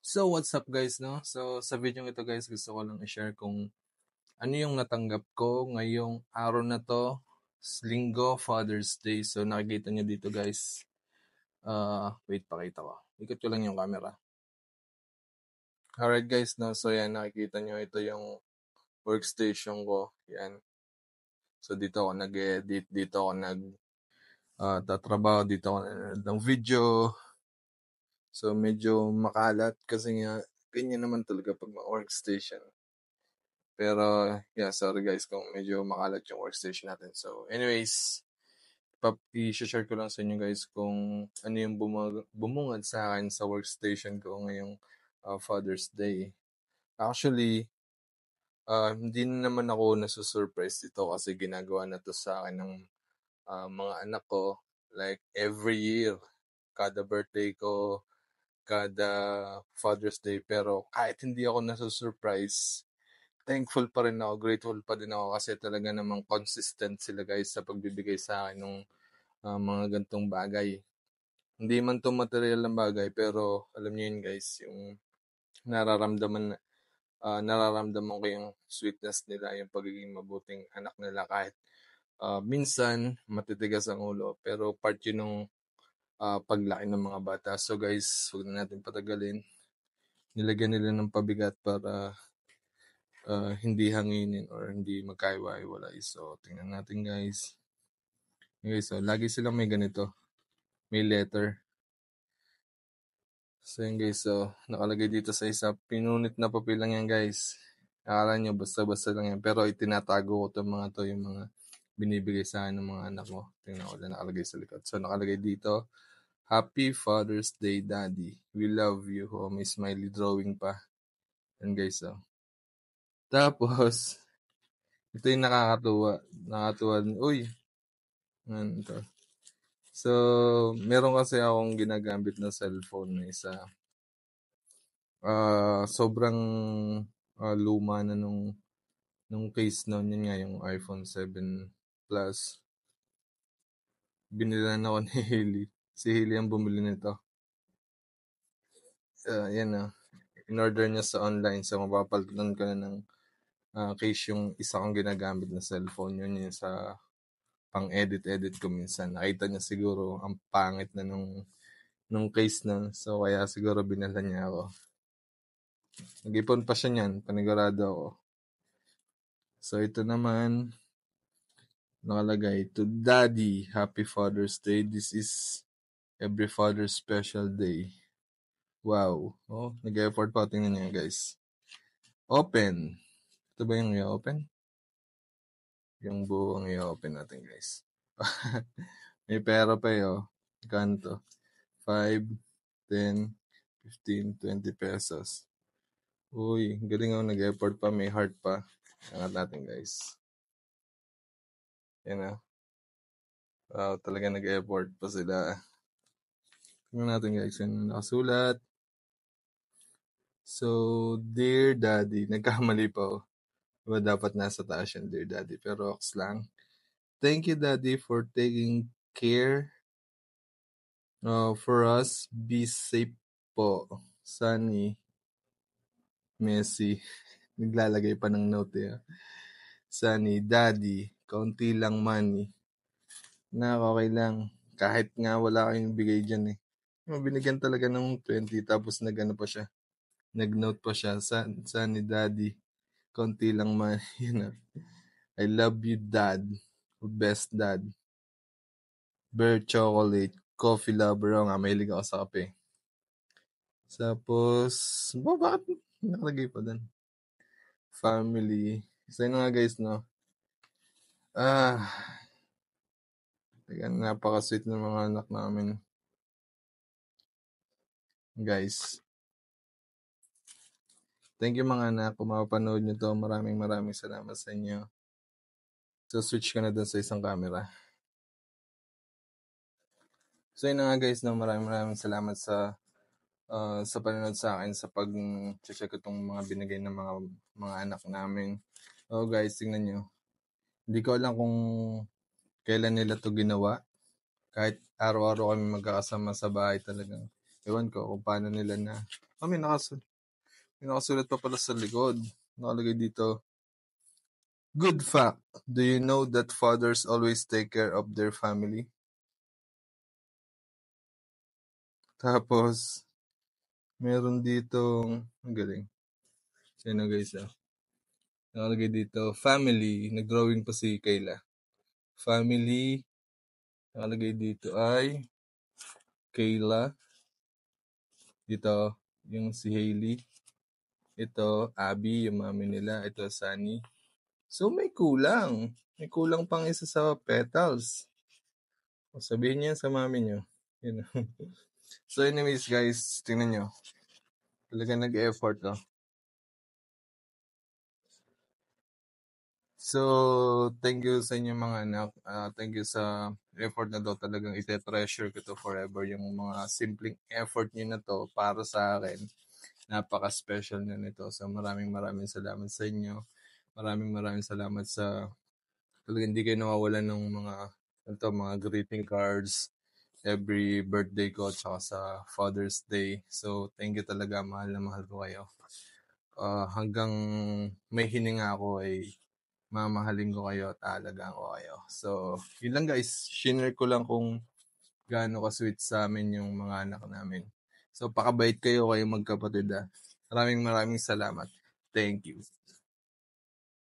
So, what's up guys, no? So, sa video ito guys, gusto ko lang i-share kung ano yung natanggap ko ngayong araw na to, Linggo, Father's Day. So, nakikita nyo dito guys. Wait, pakita ko. Ikot ko lang yung camera. Alright guys, no? So, yan, nakikita nyo, ito yung workstation ko. Yan. So, dito ako nag-edit, dito ako tatrabaho, dito ako nanonood ng video. So, medyo makalat kasi nga, ganyan naman talaga pag workstation. Pero, yeah, sorry guys kung medyo makalat yung workstation natin. So, anyways, i-share ko lang sa inyo guys kung ano yung bumungad sa akin sa workstation ko ngayong Father's Day. Actually, hindi na naman ako nasusurprise dito kasi ginagawa na to sa akin ng mga anak ko. Like, every year, kada birthday ko, kada Father's Day. Pero kahit hindi ako nasusurprise, thankful pa rin ako, grateful pa din ako kasi talaga namang consistent sila guys sa pagbibigay sa akin ng mga gantong bagay. Hindi man to material ng bagay pero alam niyo yun guys, yung nararamdaman ko yung sweetness nila, yung pagiging mabuting anak nila kahit minsan matitigas ang ulo pero part yun ng paglaki ng mga bata. So guys, huwag na natin patagalin. Nilagyan nila ng pabigat para hindi hanginin or hindi magkaiwa-iwalay. So, tingnan natin guys. Okay, so lagi silang may ganito. May letter. So yun guys, so nakalagay dito sa isa. Pinunit na papel lang yan guys. Akala nyo basta-basta lang yan. Pero itinatago ko itong mga to, yung mga binibigay sa akin ng mga anak mo. Tingnan ko lang nakalagay sa likod. So nakalagay dito, Happy Father's Day, Daddy. We love you. Oh, may smiley drawing pa. Yan guys, so. Tapos, ito yung nakakatuwa. Nakakatuwa. Uy, ano to? So, meron kasi akong ginagamit na cellphone na isa. Sobrang luma na nung case noon. Yun nga, yung iPhone 7 Plus. Binilan ako ni Hailey. Si Hailey ang bumili nito. Yan na. In-order niya sa online. So, mapapalitan ko na ng case yung isa kong ginagamit na cellphone. Yun yung sa pang-edit ko minsan. Nakita niya siguro ang pangit na nung case na. So, kaya siguro binala niya ako. Nag-ipon pa siya niyan. Panigurado ako. So, ito naman, nakalagay, to Daddy, Happy Father's Day. This is every Father's special day. Wow. Oh, nag-effort pa. Tingnan niyo guys. Open. Ito ba yung i-open? Yung buong i-open natin guys. May pera pa yun. Kanto. 5, 10, 15, 20 pesos. Uy, galing ako nag-effort pa. May heart pa. Angat natin guys. Yan na. Wow, talaga nag-effort pa sila. Tingnan natin guys. Yan nakasulat. So, Dear Daddy. Nagkamali pa ako. Diba dapat nasa taas yan, Dear Daddy. Pero ox lang. Thank you, Daddy, for taking care for us. Be safe po. Sunny. Messi. Naglalagay pa ng note eh. Sunny. Daddy. Kaunti lang money. Okay lang. Kahit nga wala kayong bigay dyan eh. Binigyan talaga ng 20 tapos nag-ano pa siya. Nag-note pa siya. Sunny Daddy. Kaunti lang money. You know. I love you, Dad. Best dad. Bear chocolate. Coffee lover ako nga. Mahilig ako sa kape. Tapos, bakit nakalagay pa dun? Family. So yun nga guys, no? Napaka-sweet ng mga anak namin. Guys. Thank you mga anak. Kung mapapanood nyo to, maraming salamat sa inyo. So, switch ka na dun sa isang camera. So yun nga guys, no? Maraming salamat sa panonood sa akin sa pag-check itong mga binigay ng mga anak namin. Oh guys, tingnan nyo. Hindi ko alam kung kailan nila to ginawa. Kahit araw-araw kami magkakasama sa bahay talaga. Ewan ko kung paano nila na May nakasulat pa pala sa likod. Nakalagay dito, good fact, do you know that fathers always take care of their family? Tapos, meron ditong, ang galing. Sino guys nakalagay dito, family, nag-drawing pa si Kayla. Family, nakalagay dito ay Kayla. Dito, yung si Hailey. Ito, Abby, yung mami nila. Ito, Sunny. So, may kulang. May kulang pang isa sa petals. O, sabihin niyo sa mami niyo. Yun. So, anyways, guys, tingnan nyo. Talaga nag-effort, oh. So, thank you sa inyo mga anak. Thank you sa effort na daw. Talagang ite-treasure ko to forever. Yung mga simpleng effort niyo na to para sa akin. Napaka-special na nito. So, maraming salamat sa inyo. Maraming salamat sa talagang hindi kayo nawawalan ng mga greeting cards every birthday ko tsaka sa Father's Day. So, thank you talaga. Mahal na mahal ko kayo. Hanggang may hininga ako ay mamahalin ko kayo at aalagaan ko kayo. So, yun lang guys. Shinare ko lang kung gaano ka-sweet sa amin yung mga anak namin. So, pakabait kayo magkapatid. Maraming salamat. Thank you.